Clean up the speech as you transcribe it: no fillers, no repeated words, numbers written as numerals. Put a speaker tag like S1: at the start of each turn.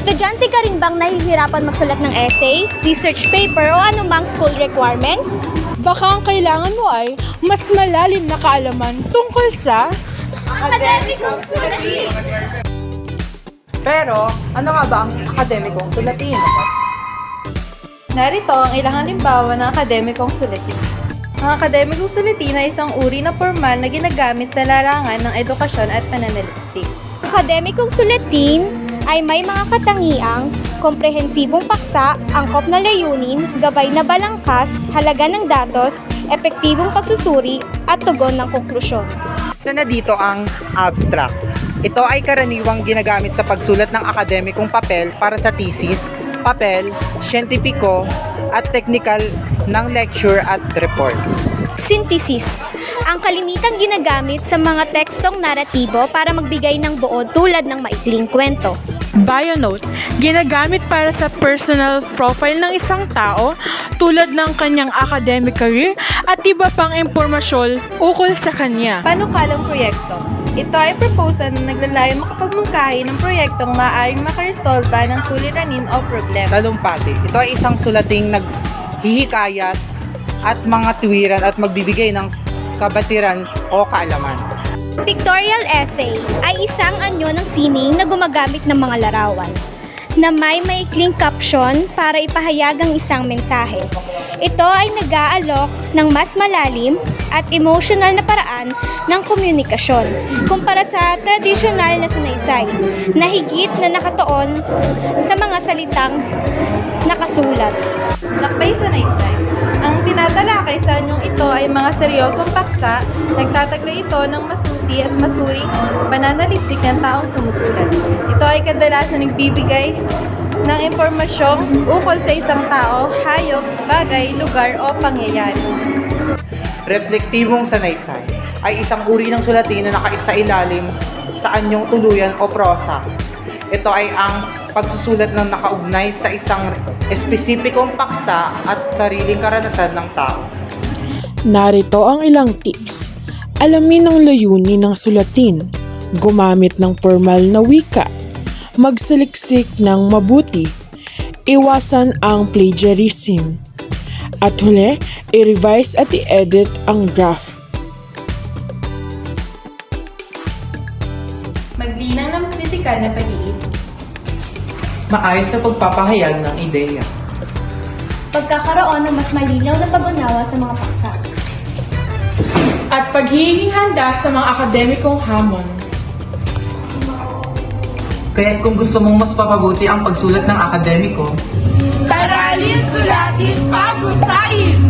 S1: Estudyante ka rin bang nahihirapan magsulat ng essay, research paper o anumang school requirements?
S2: Baka ang kailangan mo ay mas malalim na kaalaman tungkol sa
S1: Akademikong sulatin!
S3: Pero, ano nga ba ang akademikong sulatin?
S4: Narito ang ilang halimbawa ng akademikong sulatin. Ang akademikong sulatin ay isang uri na formal na ginagamit sa larangan ng edukasyon at pananaliksik.
S1: Akademikong sulatin ay may mga katangiang komprehensibong paksa, angkop na layunin, gabay na balangkas, halaga ng datos, epektibong pagsusuri, at tugon ng konklusyon.
S5: Isa na dito ang abstract. Ito ay karaniwang ginagamit sa pagsulat ng akademikong papel para sa thesis, papel, siyentipiko, at technical ng lecture at report.
S1: Synthesis. Ang kalimitang ginagamit sa mga tekstong naratibo para magbigay ng buod tulad ng maikling kwento.
S2: Bionote, ginagamit para sa personal profile ng isang tao tulad ng kanyang academic career at iba pang impormasyon ukol sa kanya.
S4: Panukalang proyekto. Ito ay proposal na naglalayong makapagmungkahi ng proyektong maaaring makaresolba ng suliranin o problema.
S5: Talumpati. Ito ay isang sulating naghihikayat at mga tuwiran at magbibigay ng kabatiran o kaalaman.
S1: Pictorial essay ay isang anyo ng sining na gumagamit ng mga larawan na may maikling caption para ipahayag ang isang mensahe. Ito ay nag-aalok ng mas malalim at emotional na paraan ng komunikasyon kumpara sa tradisyonal na sanaysay na higit na nakatuon sa mga salitang nakasulat.
S4: Lakbay sanaysay. Ang tinatalakay sa anyong ito ay mga seryosong paksa, nagtataglay ito ng masusi at masuring pananaliksik ng taong sumusulat. Ito ay kadalasan nagbibigay ng impormasyong ukol sa isang tao, hayop, bagay, lugar o pangyayari.
S5: Reflektibong sanaysay ay isang uri ng sulatin na nakaisa-ilalim sa anyong tuluyan o prosa. Ito ay ang pagsusulat ng nakaugnay sa isang espesipikong paksa at sariling karanasan ng tao.
S2: Narito ang ilang tips. Alamin ang layunin ng sulatin. Gumamit ng formal na wika. Magsaliksik ng mabuti. Iwasan ang plagiarism. At huli, i-revise at i-edit ang draft.
S4: Maglinang ng kritikal na pag-iisip.
S5: Maayos na pagpapahayag ng ideya.
S1: Pagkakaroon ng mas malinaw na pag-unawa sa mga paksa.
S2: At paghihinging handa sa mga akademikong hamon.
S5: Kaya kung gusto mong mas papabuti ang pagsulat ng akademiko,
S2: Aralin, sulatin, pag-usahin!